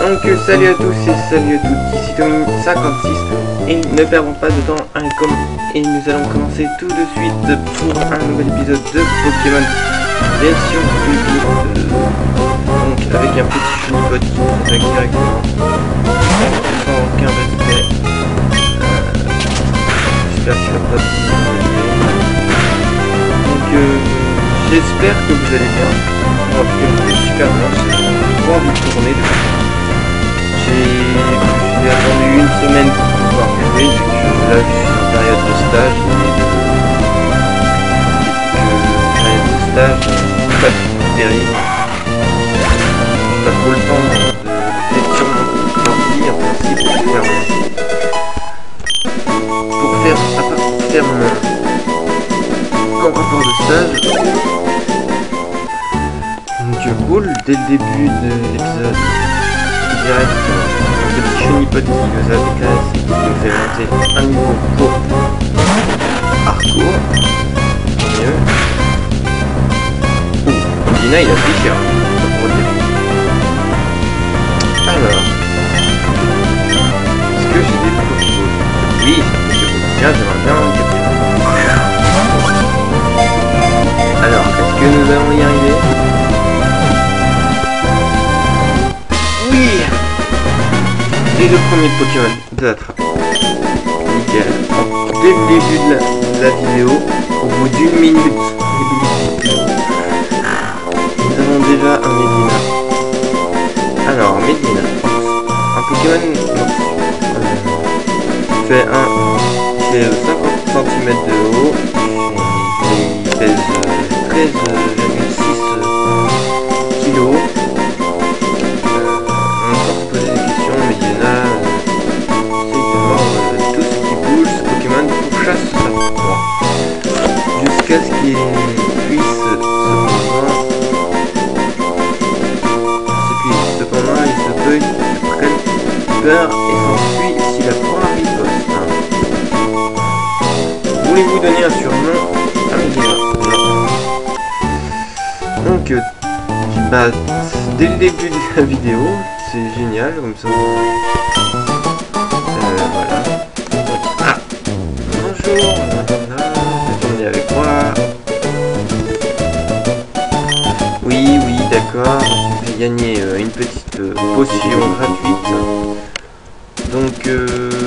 Donc salut à tous et salut à toutes, ici Tommy56 et ne perdons pas de temps et nous allons commencer tout de suite pour un nouvel épisode de Pokémon version 2000, donc avec un petit chenipot qui nous attaque directement sans aucun respect. J'espère qu'il va pas se donc j'espère que vous allez bien. En tout cas vous êtes super bien, j'ai trop envie de tourner depuis. J'ai attendu une semaine pour pouvoir jouer, vu que là je suis en période de stage pas terrible. J'ai pas trop le temps d'être sur mon ordi en principe pour faire mon rapport de stage. Donc cool, dès le début de l'épisode direct, un petit chenipot qui nous a déclassé et qui nous fait monter un niveau pour Harcourt. Mieux. Dina il a pris cher, pas pour dire. Alors, est-ce que j'ai des Pokéballs? Oui, c'est bien, j'aimerais bien en capturer. Alors, est-ce que nous allons y arriver? Oui! C'est le premier Pokémon de l'attraper. Nickel. Dès le début de la vidéo, au bout d'une minute, nous avons déjà un Medina. Alors, Medina, un Pokémon fait 50 cm de haut, il pèse 13,6 kg. Jusqu'à ce qu'il puisse cependant il se peut qu'il prenne peur et s'enfuit s'il apprend à riposte. Voulez-vous donner un surnom à Medina? Non. Donc dès le début de la vidéo, c'est génial comme ça. Voilà. Ah, bonjour. Avec moi. Oui, d'accord. Je vais gagner une petite potion gratuite. Donc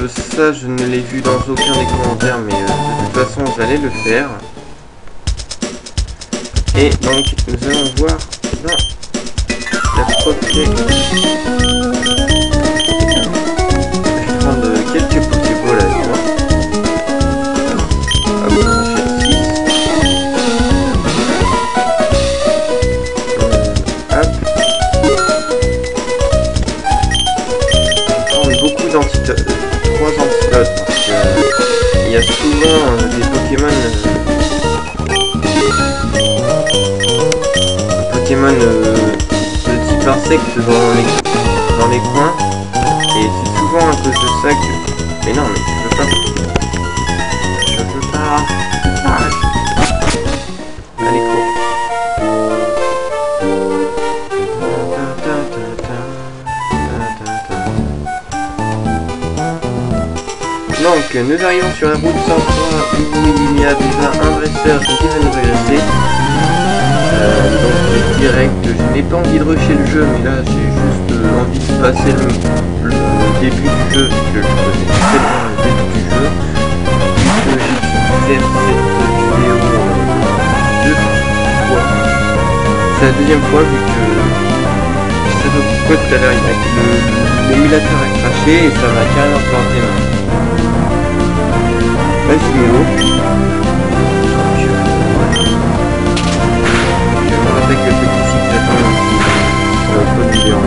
ça, je ne l'ai vu dans aucun des commentaires, mais de toute façon, j'allais le faire. Et donc, nous allons voir dans la protection. Je vais prendre quelques Pokéballs avec moi. Trois antidotes parce que il y a souvent des Pokémon de type insecte dans les coins, et c'est souvent à cause de ça que... Mais non, mais je veux pas. Allez, cours. Donc nous arrivons sur la route 103 où il y a déjà un dresseur qui va nous agresser. Donc direct, je n'ai pas envie de rusher le jeu, mais là j'ai juste envie de passer le début du jeu, parce que je connais tellement le début du jeu, puisque j'ai dû faire cette vidéo deux fois. C'est la deuxième fois vu que je sais pas pourquoi tout à l'heure l'émulateur a craché et ça m'a carrément planté ma vidéo. Je me rappelle que le petit site j'attends sur l'autre vidéo.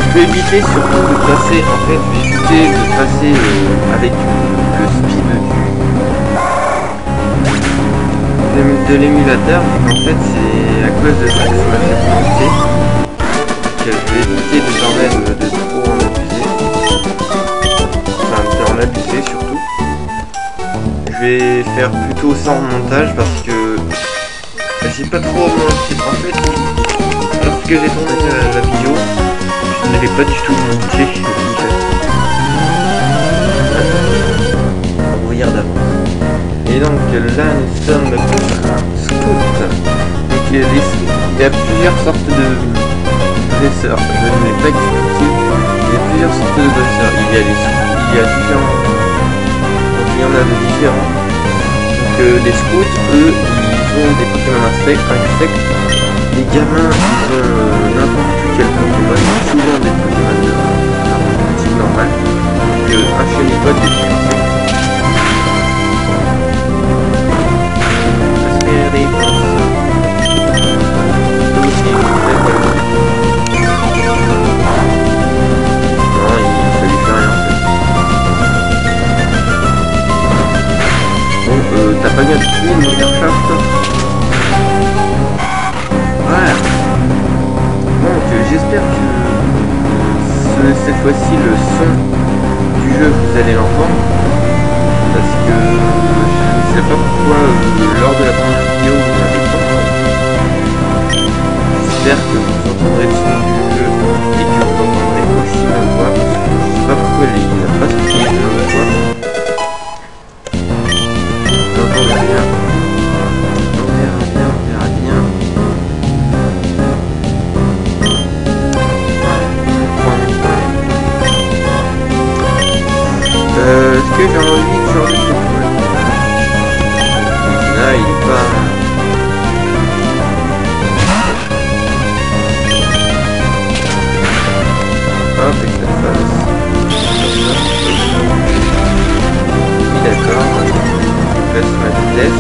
Je vais éviter surtout de passer, en fait, avec le speed de l'émulateur, en fait c'est à cause de ça que ça m'a fait monter, que je vais éviter de quand même de trop en abuser. vais faire plutôt ça en montage parce que j'ai pas trop monté. En fait, lorsque j'ai tourné la vidéo, je n'avais pas du tout monté. Regarde avant. Et donc là, nous sommes scouts. Donc il y a plusieurs sortes de dresseurs. Je ne vais pas expliquer. Il y a plusieurs sortes de dresseurs. Il y a différents. Donc il y en a de différents. Donc les scouts, eux, ils ont des Pokémon insectes. Les gamins, ils ont n'importe quel Pokémon, souvent des Pokémon de type normal. Donc un chenipod, des types insectes. T'as pas bien tué une recharge toi? Voilà. Donc j'espère que cette fois-ci le son du jeu vous allez l'entendre. Parce que je sais pas pourquoi lors de la première vidéo vous n'avez pas entendu. J'espère que vous entendrez le son du jeu et que vous entendrez aussi ma voix. Je sais pas pourquoi il n'a pas sorti de ma voix. Est-ce que j'ai envie de changer de Pokémon? Là, il est pas... Hop, avec la face. Oui, d'accord. Je baisse ma vitesse.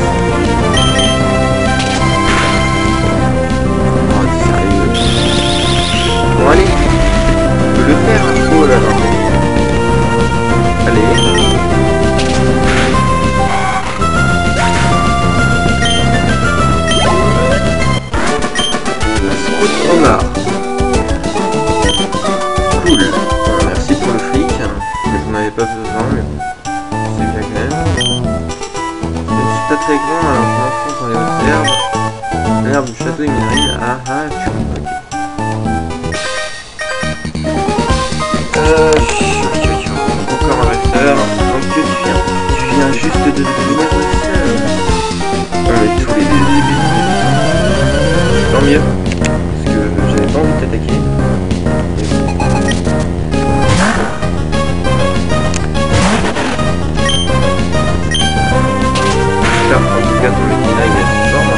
Oh, c'est sérieux. Bon, allez. Je peux le faire, un coup, là, non? Allez. Scout Omar. Cool. Bon, merci pour le fric. Mais vous n'avez pas besoin, mais c'est bien quand même. Je ne suis pas très grand, alors je m'enfonce dans les hautes herbes. L'herbe du château est minérine. Ah ah, tu encore un dresseur. Donc tu viens juste de devenir dresseur. On est tous les débiles. Tant mieux. Parce que j'avais pas envie de t'attaquer. J'espère qu'en tout cas ton Medina il est fort.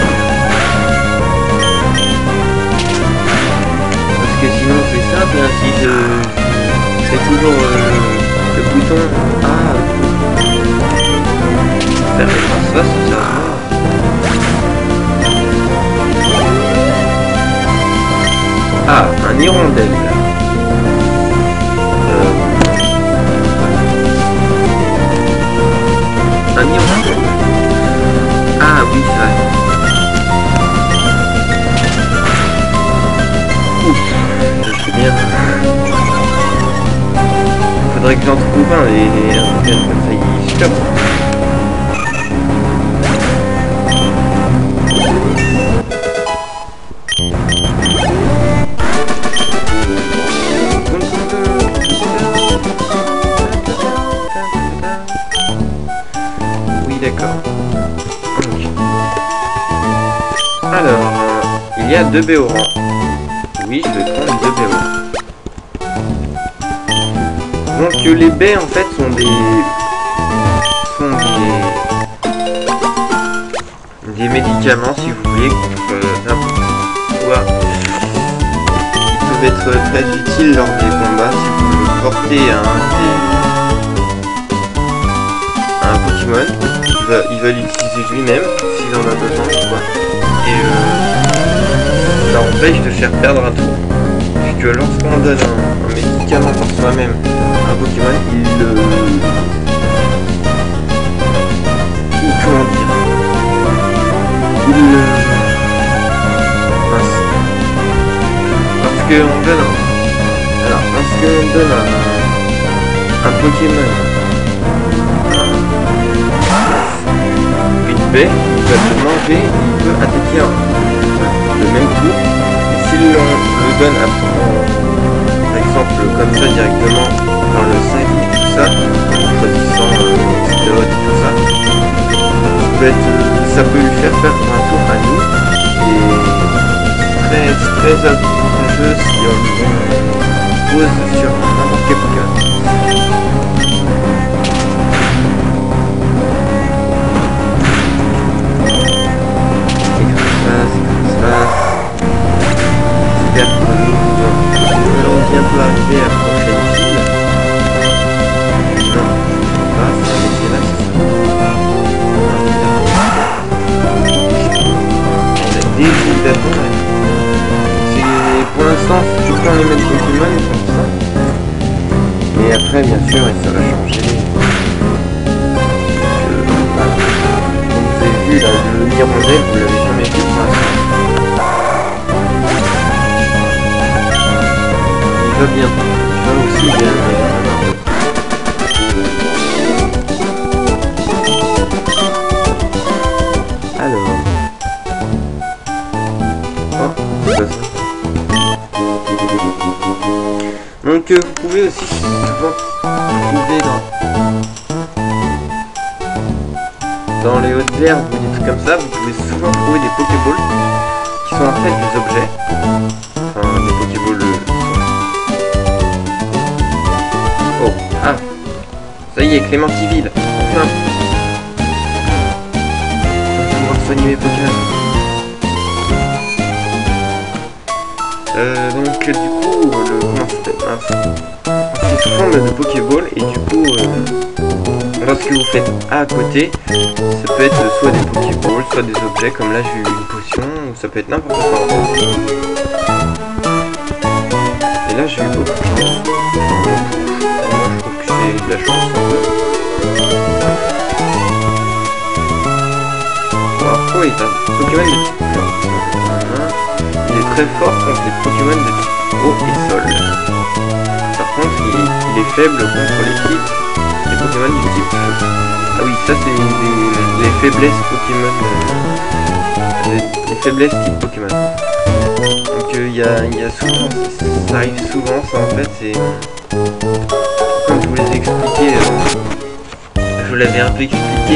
Parce que sinon c'est simple, hein, si je fais toujours le bouton A faire les transfaces, ça va. Ah, un hirondelle. Un hirondelle. Ah oui, ça. Ouf, je sais bien. Faudrait que j'en trouve un et comme ça il stoppe. Oui d'accord. Alors, il y a 2 Béorans. Oui, je vais prendre 2 Béorans. Donc les baies en fait sont des médicaments si vous voulez contre n'importe quoi. Ils peuvent être très utiles lors des combats si vous le portez à un Pokémon. Il va l'utiliser lui-même s'il en a besoin quoi. Et ça empêche de faire perdre un tour. Puisque lorsqu'on donne un médicament par soi-même un Pokémon, comment dire, lorsqu'on donne un Pokémon baies, il va te manger, il peut attaquer le même coup. Et s'il le donne par exemple comme ça directement dans le 5 et tout ça, en choisissant Explode et tout ça, ça peut lui faire perdre un tour à nous. Et c'est très avantageux si on pose sur n'importe quel Pokémon. J'espère que nous allons bientôt arriver à la prochaine ville. Non, pas, c'est là, c'est ça. On a des villes d'avant. Pour l'instant, je prends les mêmes Pokémon comme ça. Mais après, bien sûr, ça va changer. Voilà. Comme vous avez vu, là, le Hirondelle, vous l'avez jamais vu pour l'instant. Il va bien. Il va aussi bien. Alors. Oh, c'est pas ça. Donc vous pouvez aussi souvent trouver dans les hautes herbes ou des trucs comme ça, vous pouvez souvent trouver des Pokéballs qui sont en fait des objets. Enfin des Pokéballs. Oh, ah, ça y est, Clémentiville, enfin. Je vais pouvoir soigner mes Pokémon. Donc du coup, comment c'était, c'est sous forme de Pokéball et du coup, lorsque vous faites A à côté, ça peut être soit des Pokéballs, soit des objets, comme là j'ai eu une potion, ou ça peut être n'importe quoi. Et là j'ai eu beaucoup de chance. Moi je trouve que c'est de la chance un peu. Alors quoi est un Pokémon de type plante. Il est très fort contre les Pokémon de type eau et sol. Par contre, il est faible contre les Pokémon du type feu. Ah oui, ça c'est les faiblesses Pokémon. Les faiblesses type Pokémon. Donc il y a souvent, ça arrive souvent, ça en fait, c'est... Comme je vous l'ai expliqué, je vous l'avais un peu expliqué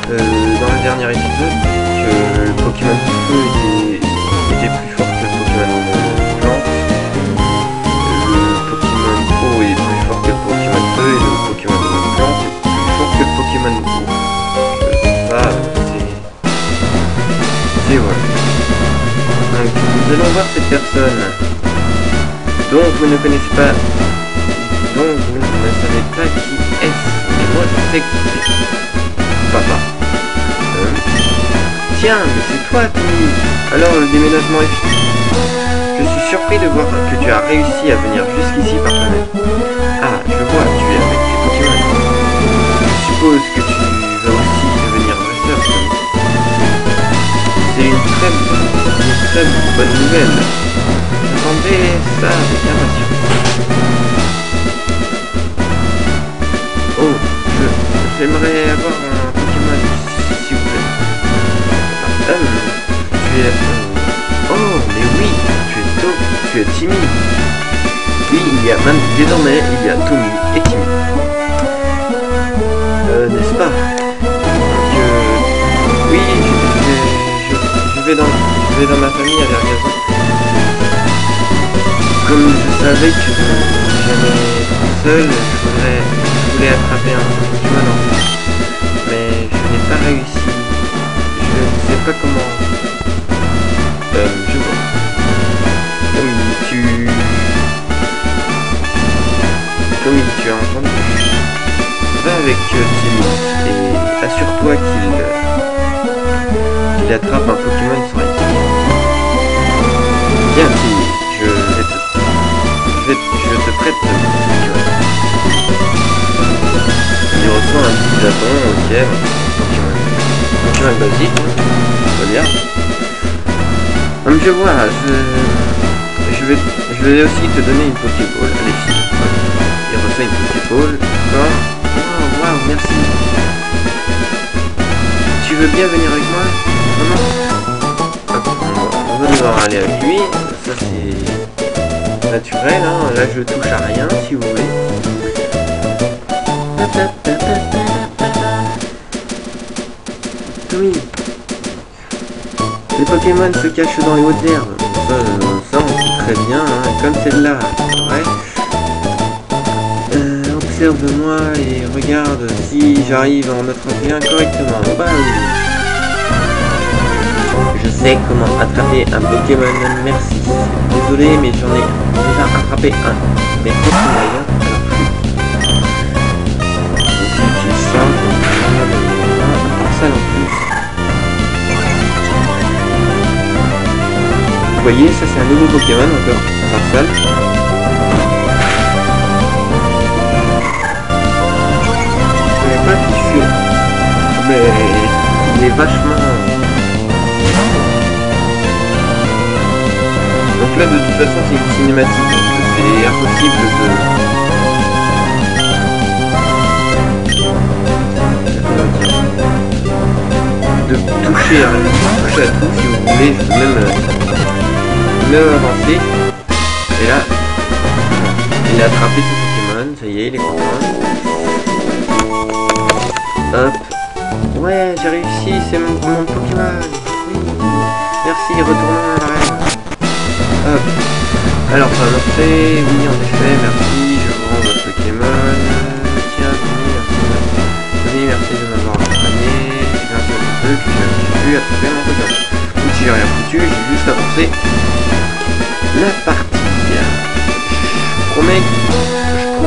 dans le dernier épisode, que le Pokémon du feu était plus fort que le Pokémon plante. Le Pokémon eau est plus fort que le Pokémon feu et le Pokémon plante est plus fort que le Pokémon eau. Ça, c'est voilà. Donc nous allons voir cette personne dont vous ne connaissez pas, dont vous ne savez pas qui est-ce. Et moi je sais qui c'est. Papa. Tiens, mais c'est toi, Timmy. Alors le déménagement est fini. Je suis surpris de voir que tu as réussi à venir jusqu'ici par toi-même. Ah, je vois, tu es avec tes Pokémon. Je suppose que tu vas aussi devenir dresseur, Timmy. C'est une très bonne nouvelle. J'attendais ça avec impatience. Oh, j'aimerais avoir un Pokémon, s'il vous plaît. Tu es... Oh, mais oui, tu es Timmy. Oui, désormais, il y a Tommy et Timmy. N'est-ce pas? Donc, oui, je vais dans ma famille à Vergazon. Comme je savais que j'allais seul, je voulais attraper un Pokémon en plus. Mais je n'ai pas réussi. Je ne sais pas comment. Je vois. Comme tu as entendu. Va avec Timmy et assure-toi qu'il attrape un Pokémon sans risque. Bien Timmy, je te prête ce Pokémon. Il reçoit un petit bâton, ok, Pokémon basique, très bien. Comme je vois, je vais aussi te donner une Pokéball. Allez, il reçoit une Pokéball, d'accord. Waouh, merci. Tu veux veux bien venir avec moi? Vraiment? Hop, on va devoir aller avec lui. Ça c'est naturel, hein. Là je touche à rien si vous voulez. Oui. Les Pokémon se cachent dans les hautes herbes. Ça on sait très bien, hein. Comme celle-là, ouais. Observe-moi et regarde si j'arrive à en attraper un correctement. Bah oui. Je sais comment attraper un Pokémon, merci. Désolé, mais j'en ai déjà attrapé un. Mais faut qu'il aille, hein. Donc j'utilise ça. Ça non plus. Vous voyez, ça c'est un nouveau Pokémon encore. Tarsal. Mais il est vachement... Donc là de toute façon c'est une cinématique, donc c'est impossible de toucher à tout si vous voulez. Je peux même avancer. Et là il a attrapé ce Pokémon, ça y est, il est content. Hop. Ouais, j'ai réussi, c'est mon Pokémon. Oui. Merci, retournons à l'arène. Hop. Alors, ça m'a fait. Oui, en effet, merci. Je vous rends votre Pokémon. Tiens, oui, merci de m'avoir accompagné. Grâce à ce truc, j'ai pu attraper mon Pokémon. Donc, si j'ai rien foutu, j'ai juste avancé la partie. Je promets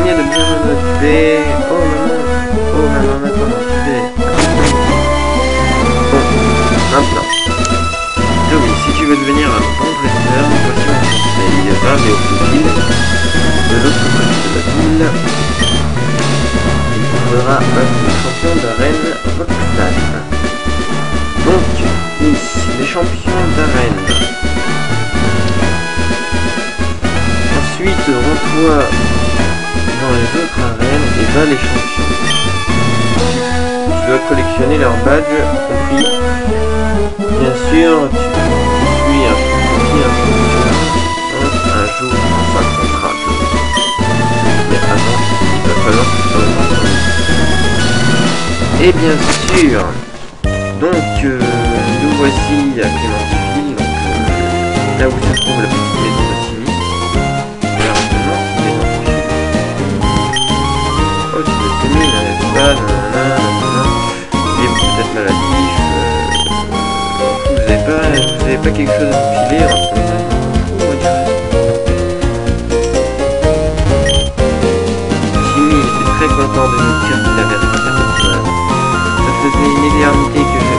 de bien m'occuper. Oh maman, maintenant m'occuper. Maintenant, Tommy, si tu veux devenir un bon dresseur, voici mon conseil. Va mais au plus vite de l'autre côté de la ville. Il faudra battre le champion d'arène Roxas. Donc, ici, les champions d'arène. Ensuite, rends-toi dans les autres arènes et bats les champions. Tu dois collectionner leurs badges, compris. Bien sûr, tu suis un jour, ça comptera. Mais avant, il va falloir que tu sois le. Et bien sûr, donc nous voici à Clémentiville, donc là où se trouve la petite maison de Timmy. Et là, maintenant, c'est dans chez lui. Oh, tu veux t'aimer, là, n'est-ce pas? Il est peut-être maladif. Vous avez pas quelque chose à vous filer en ce moment? Timmy était très content de nous dire qu'il avait attrapé un Pokémon. Ça faisait une éternité que je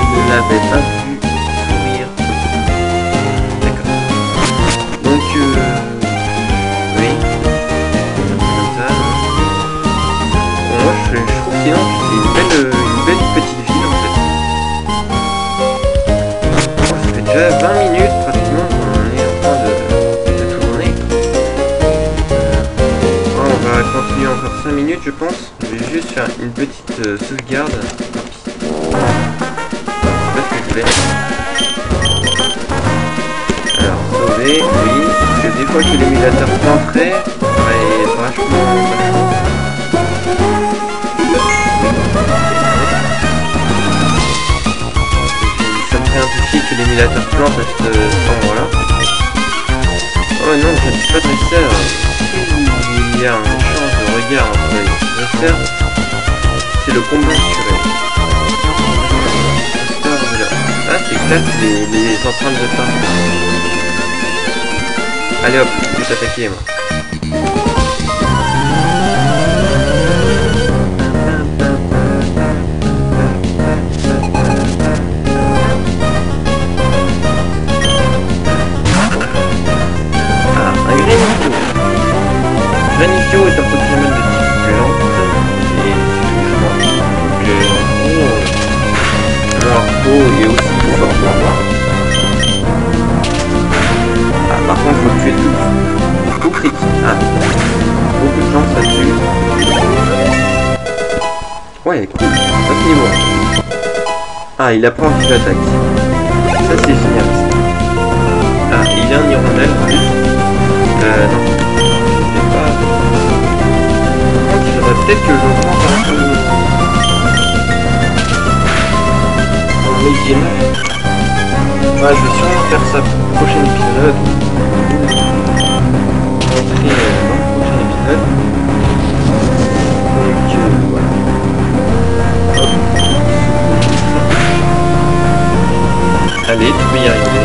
ne l'avais pas vu sourire. D'accord. Donc, oui. Comme ça. Bon, moi, je trouve sinon que c'est une belle petite ville en fait. Déjà 20 minutes pratiquement qu'on est en train de tourner. On va continuer encore 5 minutes je pense. Je vais juste faire une petite sauvegarde. C'est pas ce que je voulais. Alors sauver, oui. Parce que des fois que l'émulateur planterait, ouais, vachement. Un souci que l'émulateur plante à cet endroit-là. Oh non, je ne suis pas dresseur. Il y a un échange de regard entre les dresseurs. C'est le combat naturel. Ah, c'est classe les empreintes de pas. Allez hop, je vais t'attaquer moi. Granifio est un Pokémon de type plante et c'est tout donc Morpho est aussi fort pour moi. Ah, par contre faut tuer tout critique, hein. Beaucoup de chance là-dessus. Ouais, cool, à ce niveau. Ah, il apprend qu'il attaque. Ça c'est génial. Ah, il a un hirondelle en plus. Non. Je sais pas. Donc il faudrait peut-être que je prenne un peu en médine. Ah, je vais sûrement faire ça pour le prochain épisode. Montrer dans le prochain épisode. Donc voilà. Allez, tu peux y arriver.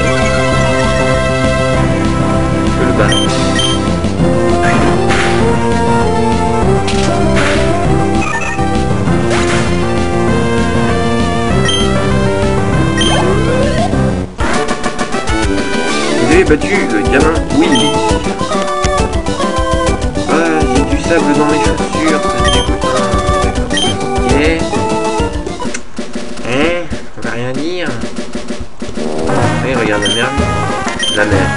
Tu peux le battre. Vous avez battu le gamin Willy. Ah, j'ai du sable dans mes chaussures, c'est dégoûtant. Ok. Hein, on va rien dire. Oui, regarde la mer. La mer.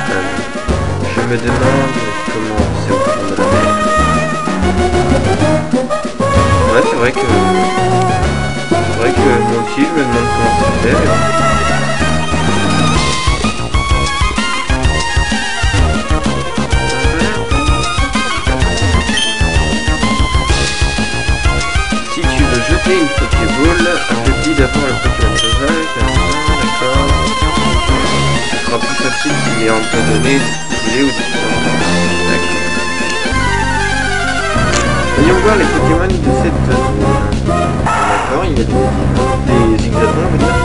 Je me demande comment c'est au fond de la mer. Ouais, c'est vrai que moi aussi je me demande comment c'est fait. Si tu veux jeter une Pokéball, applaudis d'abord le Pokémon sauvage. D'accord. Ce sera plus facile s'il est empoisonné, brûlé ou différent. D'accord. Voyons voir les Pokémon de cette zone. D'accord, il y a des Exatons, on va dire.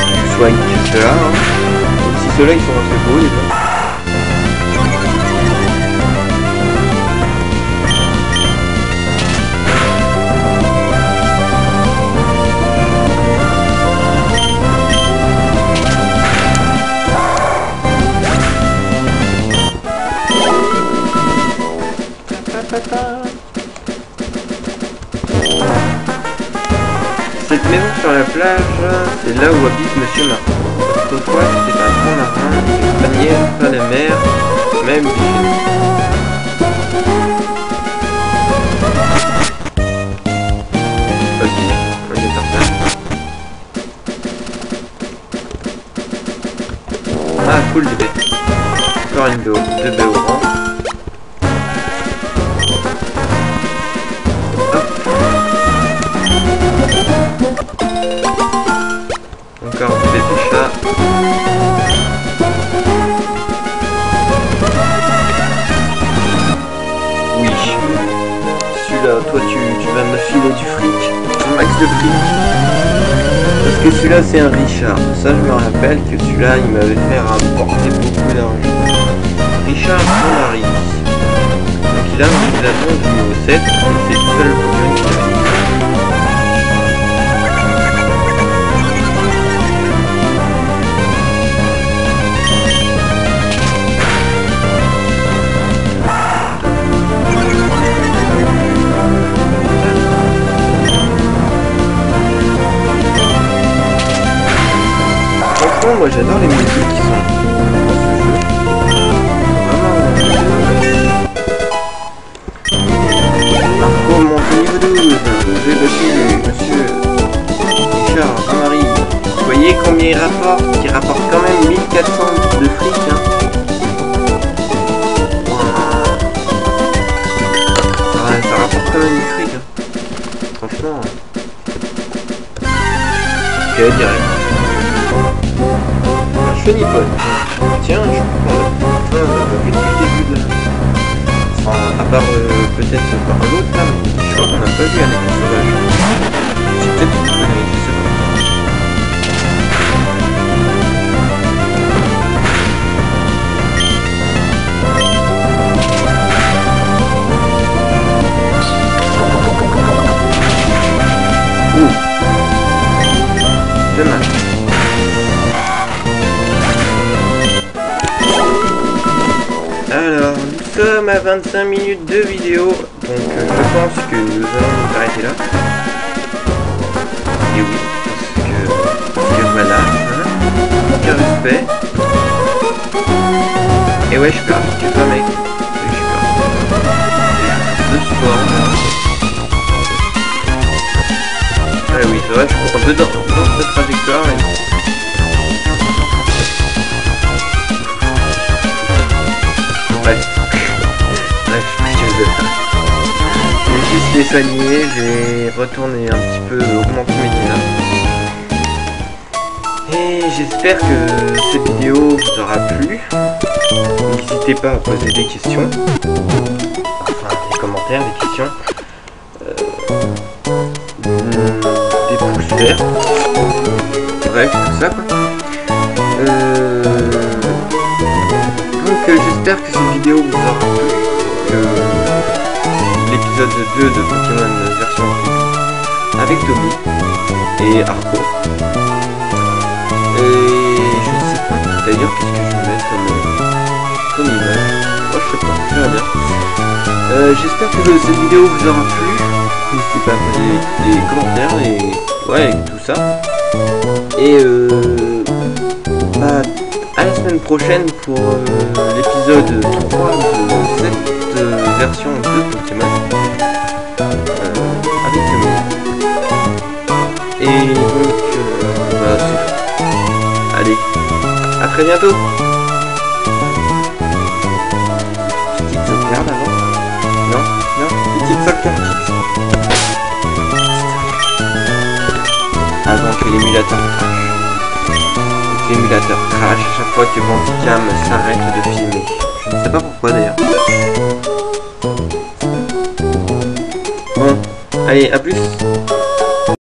Ils sont soignés que ceux-là. Hein. Donc si ceux-là ils sont assez beaux, les gars. Cette maison sur la plage, c'est là où habite Monsieur Marin. Autrefois, c'était un grand marin, il baignait pas la mer, même du chez nous. Ok, on est parti. Ah, cool, des baies. Encore une deux baies oranges. Encore un bébé chat. Oui. Celui-là, toi tu vas me filer du fric. Un max de fric. Parce que celui-là c'est un Richard. Ça je me rappelle que celui-là il m'avait fait rapporter beaucoup d'argent. Richard Solari. Donc il a un Exaton du niveau 7 et c'est tout seul le Pokémon qui avait. Moi j'adore les musiques qui sont dans ce jeu. Vraiment. Marco monte au niveau 12. J'ai battu monsieur Richard Jean-Marie. Vous voyez combien il rapporte? Il rapporte quand même 1400 de fric. Hein. Ça rapporte quand même du fric. Hein. Franchement. Ok, direct. Chenipol. Tiens, je crois qu'on l'a pas vu depuis le début de la... Enfin, à part peut-être par l'autre là, mais je crois qu'on n'a pas vu un état sauvage. C'est peut-être une connerie, je sais pas. Ouh. Dommage. Alors, nous sommes à 25 minutes de vidéo, donc je pense que nous allons nous arrêter là. Et oui, parce que voilà, hein, aucun respect. Et ouais, je suis perdu, tu vois mec. Oui, je suis perdu. C'est juste de sport. ouais, je cours un peu dans cette trajectoire. Bref, je vais juste les soigner, je vais retourner un petit peu, augmenter mes dégâts. Et j'espère que cette vidéo vous aura plu. N'hésitez pas à poser des questions, enfin des commentaires, des questions, des pouces verts, bref, tout ça quoi. Donc j'espère que cette vidéo vous aura plu, que l'épisode 2 de Pokémon version avec Tommy et Arco. Et je ne sais pas d'ailleurs qu'est-ce que je vais mettre comme image. Oh, je sais pas, je verrai bien. J'espère que cette vidéo vous aura plu. N'hésitez pas à poser des commentaires et ouais, tout ça. Et bah, à la semaine prochaine pour l'épisode 3 de cette version de Pokémon avec Tommy. Et donc bah, c'est tout. Allez, à très bientôt. Petite sauvegarde avant. Non, petite sauvegarde. Avant que l'émulateur crache. L'émulateur crache à chaque fois que Bandicam s'arrête de filmer. Je ne sais pas pourquoi d'ailleurs. Bon, allez, à plus.